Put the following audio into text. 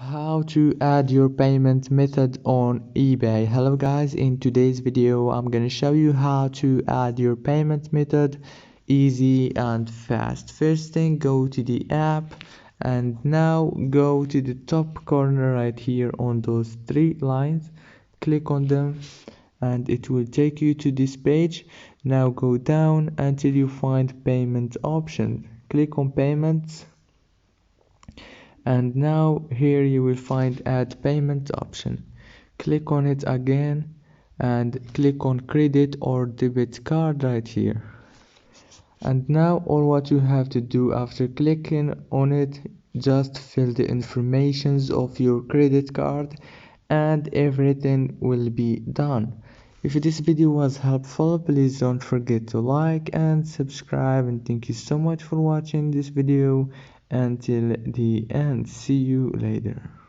How to add your payment method on eBay. Hello guys, in today's video I'm gonna show you how to add your payment method easy and fast. First thing, go to the app and now go to the top corner right here on those three lines, click on them and it will take you to this page. Now go down until you find payment option, click on payments, and now here you will find add payment option. Click on it again and click on credit or debit card right here. And now all what you have to do after clicking on it, just fill the informations of your credit card and everything will be done. If this video was helpful, please don't forget to like and subscribe, and thank you so much for watching this video until the end. See you later.